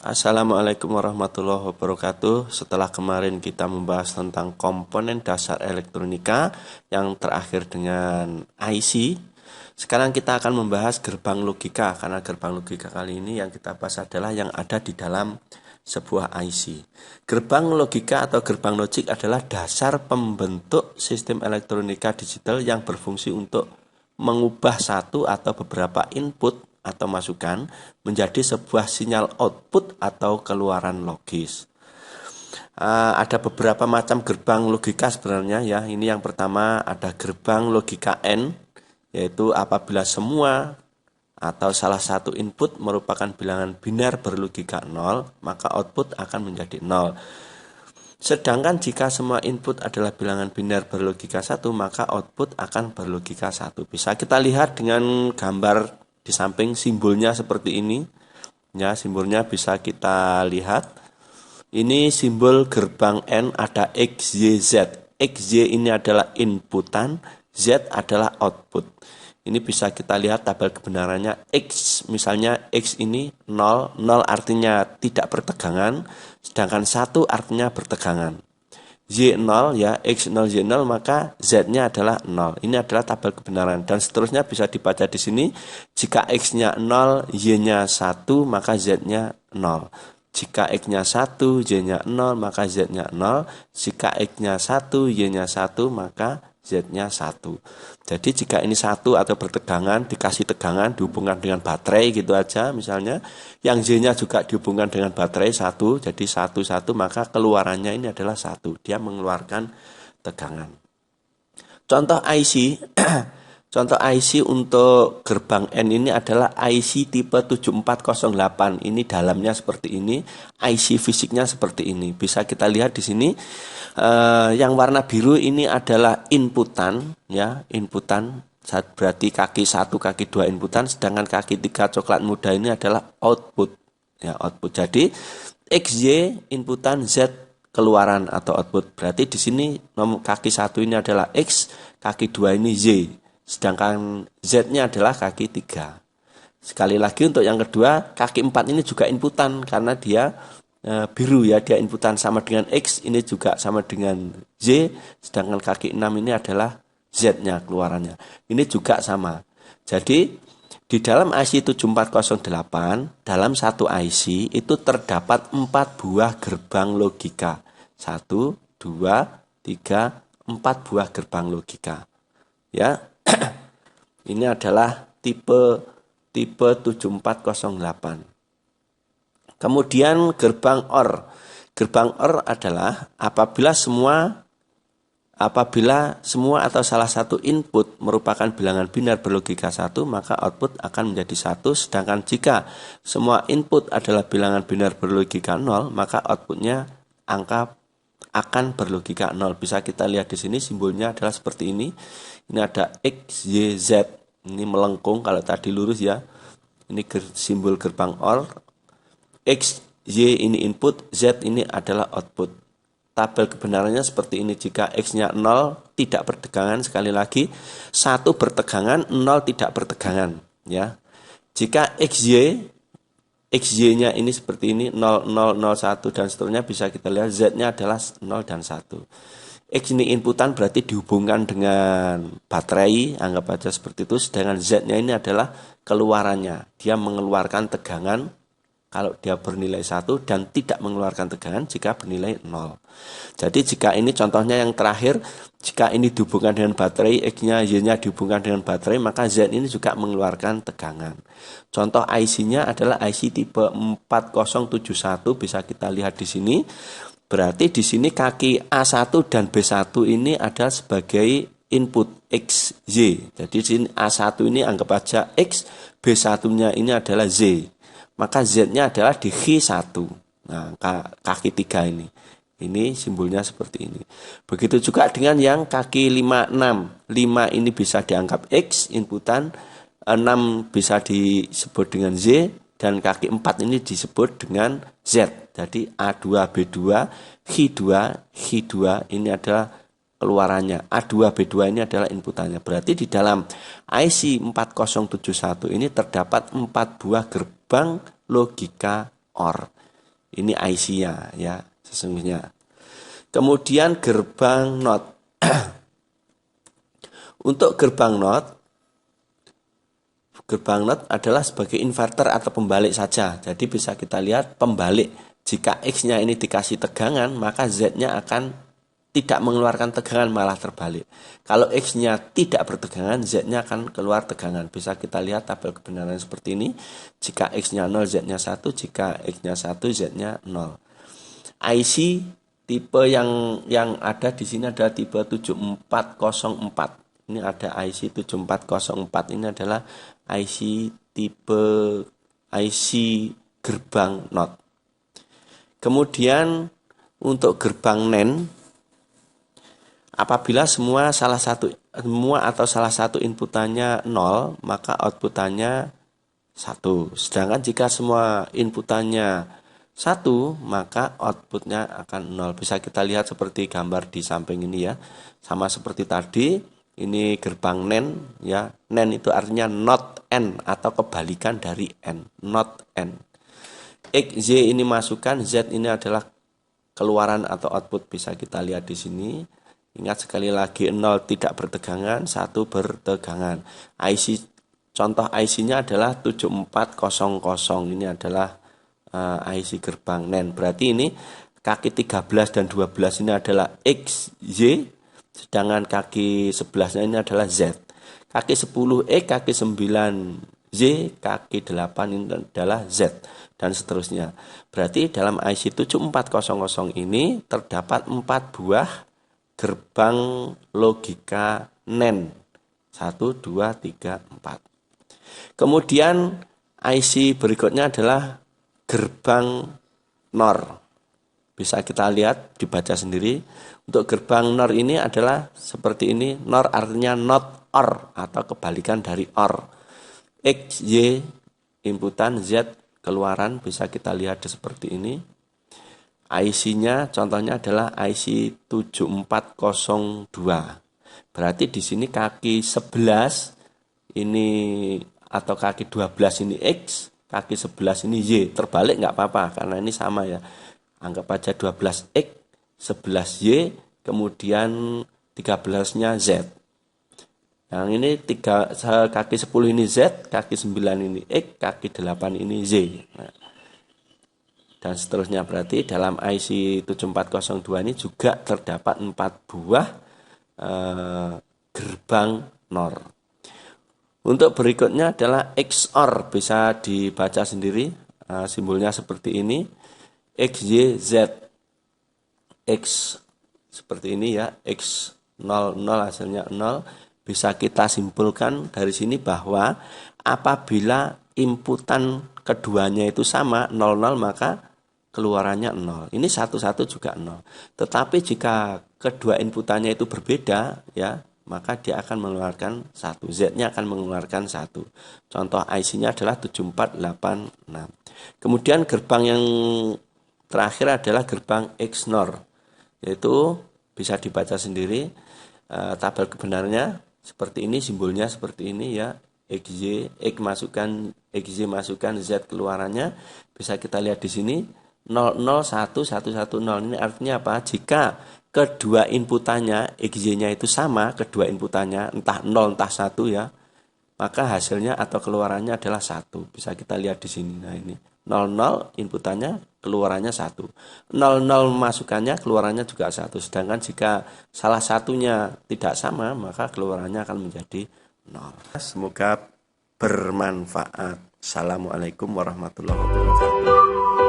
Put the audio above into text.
Assalamualaikum warahmatullahi wabarakatuh. Setelah kemarin kita membahas tentang komponen dasar elektronika yang terakhir dengan IC, sekarang kita akan membahas gerbang logika, karena gerbang logika kali ini yang kita bahas adalah yang ada di dalam sebuah IC. Gerbang logika atau gerbang logik adalah dasar pembentuk sistem elektronika digital yang berfungsi untuk mengubah satu atau beberapa input atau masukan menjadi sebuah sinyal output atau keluaran logis. Ada beberapa macam gerbang logika sebenarnya ya. Ini yang pertama ada gerbang logika N, yaitu apabila semua atau salah satu input merupakan bilangan biner berlogika 0, maka output akan menjadi 0. Sedangkan jika semua input adalah bilangan biner berlogika 1, maka output akan berlogika 1. Bisa kita lihat dengan gambar di samping simbolnya seperti ini. Ya, simbolnya bisa kita lihat. Ini simbol gerbang N, ada X, Y, Z. X, Y ini adalah inputan, Z adalah output. Ini bisa kita lihat tabel kebenarannya. X, misalnya X ini 0, 0 artinya tidak bertegangan, sedangkan 1 artinya bertegangan. Y0 ya, X0 Y0, maka Z-nya adalah 0. Ini adalah tabel kebenaran dan seterusnya bisa dibaca di sini. Jika X-nya 0, Y-nya 1, maka Z-nya 0. Jika X-nya 1, Y-nya 0, maka Z-nya 0. Jika X-nya 1, Y-nya 1, maka Z-nya 1. Jadi jika ini 1 atau bertegangan, dikasih tegangan dihubungkan dengan baterai gitu aja misalnya. Yang Y-nya juga dihubungkan dengan baterai 1, jadi 1, 1, maka keluarannya ini adalah 1. Dia mengeluarkan tegangan. Contoh IC, contoh IC untuk gerbang N ini adalah IC tipe 7408. Ini dalamnya seperti ini, IC fisiknya seperti ini. Bisa kita lihat di sini. Yang warna biru ini adalah inputan ya, inputan berarti kaki 1, kaki 2 inputan, sedangkan kaki 3 coklat muda ini adalah output ya, output. Jadi XY inputan, Z keluaran atau output. Berarti di sini nomor kaki 1 ini adalah X, kaki 2 ini Y, sedangkan Z-nya adalah kaki 3. Sekali lagi untuk yang kedua, kaki 4 ini juga inputan karena dia biru ya, dia inputan sama dengan X, ini juga sama dengan Z, sedangkan kaki 6 ini adalah Z-nya keluarannya. Ini juga sama. Jadi di dalam IC 7408, dalam satu IC itu terdapat 4 buah gerbang logika. 1, 2, 3, 4 buah gerbang logika. Ya. Ini adalah tipe 7408. Kemudian gerbang OR. Gerbang OR adalah apabila semua atau salah satu input merupakan bilangan biner berlogika 1, maka output akan menjadi 1. Sedangkan jika semua input adalah bilangan biner berlogika 0, maka outputnya angka akan berlogika 0. Bisa kita lihat di sini simbolnya adalah seperti ini. Ini ada X, Y, Z. Ini melengkung, kalau tadi lurus ya. Ini simbol gerbang OR. X, Y ini input, Z ini adalah output. Tabel kebenarannya seperti ini. Jika X-nya 0 tidak bertegangan, sekali lagi 1 bertegangan, 0 tidak bertegangan ya. Jika XY-nya ini seperti ini 0, 0, 0, 1 dan seterusnya, bisa kita lihat Z-nya adalah 0 dan 1. X ini inputan berarti dihubungkan dengan baterai, anggap aja seperti itu. Sedangkan Z-nya ini adalah keluarannya. Dia mengeluarkan tegangan kalau dia bernilai 1 dan tidak mengeluarkan tegangan jika bernilai 0. Jadi jika ini contohnya yang terakhir, jika ini dihubungkan dengan baterai, X-nya, Y-nya dihubungkan dengan baterai, maka Z ini juga mengeluarkan tegangan. Contoh IC-nya adalah IC tipe 4071, bisa kita lihat di sini. Berarti di sini kaki A1 dan B1 ini adalah sebagai input X, Y. Jadi di sini A1 ini anggap aja X, B1-nya ini adalah Z. Maka Z-nya adalah di H1. Nah, kaki 3 ini. Ini simbolnya seperti ini. Begitu juga dengan yang kaki 5, 6. 5 ini bisa dianggap X inputan, 6 bisa disebut dengan Z, dan kaki 4 ini disebut dengan Z. Jadi A2, B2, H2, H2 ini adalah keluarannya. A2, B2 ini adalah inputannya. Berarti di dalam IC 4071 ini terdapat 4 buah gerbang logika OR. Ini IC-nya ya sesungguhnya. Kemudian gerbang NOT. Untuk gerbang NOT adalah sebagai inverter atau pembalik saja. Jadi bisa kita lihat pembalik. Jika X-nya ini dikasih tegangan, maka Z-nya akan tidak mengeluarkan tegangan, malah terbalik. Kalau X-nya tidak bertegangan, Z-nya akan keluar tegangan. Bisa kita lihat tabel kebenaran seperti ini. Jika X-nya 0, Z-nya 1. Jika X-nya 1, Z-nya 0. IC tipe yang ada di sini adalah tipe 7404. Ini ada IC 7404. Ini adalah IC tipe IC gerbang NOT. Kemudian untuk gerbang NAND, apabila semua atau salah satu inputannya 0, maka outputannya 1. Sedangkan jika semua inputannya 1, maka outputnya akan 0. Bisa kita lihat seperti gambar di samping ini ya. Sama seperti tadi, ini gerbang NAND ya. NAND itu artinya not N atau kebalikan dari N, not N. X, Y ini masukan, Z ini adalah keluaran atau output. Bisa kita lihat di sini. Ingat sekali lagi 0 tidak bertegangan, 1 bertegangan. Contoh IC-nya adalah 7400. Ini adalah IC gerbang NAND. Berarti ini kaki 13 dan 12 ini adalah X, Y, sedangkan kaki 11-nya ini adalah Z. Kaki 10 X, kaki 9 Z, kaki 8 ini adalah Z, dan seterusnya. Berarti dalam IC 7400 ini terdapat 4 buah gerbang logika NAND. 1, 2, 3, 4. Kemudian IC berikutnya adalah gerbang NOR. Bisa kita lihat, dibaca sendiri. Untuk gerbang NOR ini adalah seperti ini. NOR artinya not OR atau kebalikan dari OR. X, Y, inputan, Z, keluaran. Bisa kita lihat seperti ini. IC-nya contohnya adalah IC 7402. Berarti di sini kaki 11 ini atau kaki 12 ini X, kaki 11 ini Y. Terbalik nggak apa-apa karena ini sama ya. Anggap aja 12X, 11Y, kemudian 13-nya Z. Yang ini kaki 10 ini Z, kaki 9 ini X, kaki 8 ini Z. Nah, dan seterusnya. Berarti dalam IC 7402 ini juga terdapat 4 buah gerbang NOR. Untuk berikutnya adalah XOR. Bisa dibaca sendiri, simbolnya seperti ini. X, Y, Z. X seperti ini ya, X 00 hasilnya 0. Bisa kita simpulkan dari sini bahwa apabila inputan keduanya itu sama 00, maka keluarannya 0. Ini 11 juga 0. Tetapi jika kedua inputannya itu berbeda ya, maka dia akan mengeluarkan 1. Z-nya akan mengeluarkan 1. Contoh IC-nya adalah 7486. Kemudian gerbang yang terakhir adalah gerbang XNOR. Yaitu bisa dibaca sendiri, tabel kebenarannya seperti ini, simbolnya seperti ini ya. XY, X masukkan, XY masukkan, Z keluarannya. Bisa kita lihat di sini 001110. Ini artinya apa? Jika kedua inputannya XY-nya itu sama, kedua inputannya entah 0 entah 1 ya, maka hasilnya atau keluarannya adalah 1. Bisa kita lihat di sini. Nah, ini 00 inputannya, keluarannya 1. 00 masukannya, keluarannya juga 1. Sedangkan jika salah satunya tidak sama, maka keluarannya akan menjadi 0. Semoga bermanfaat. Assalamualaikum warahmatullahi wabarakatuh.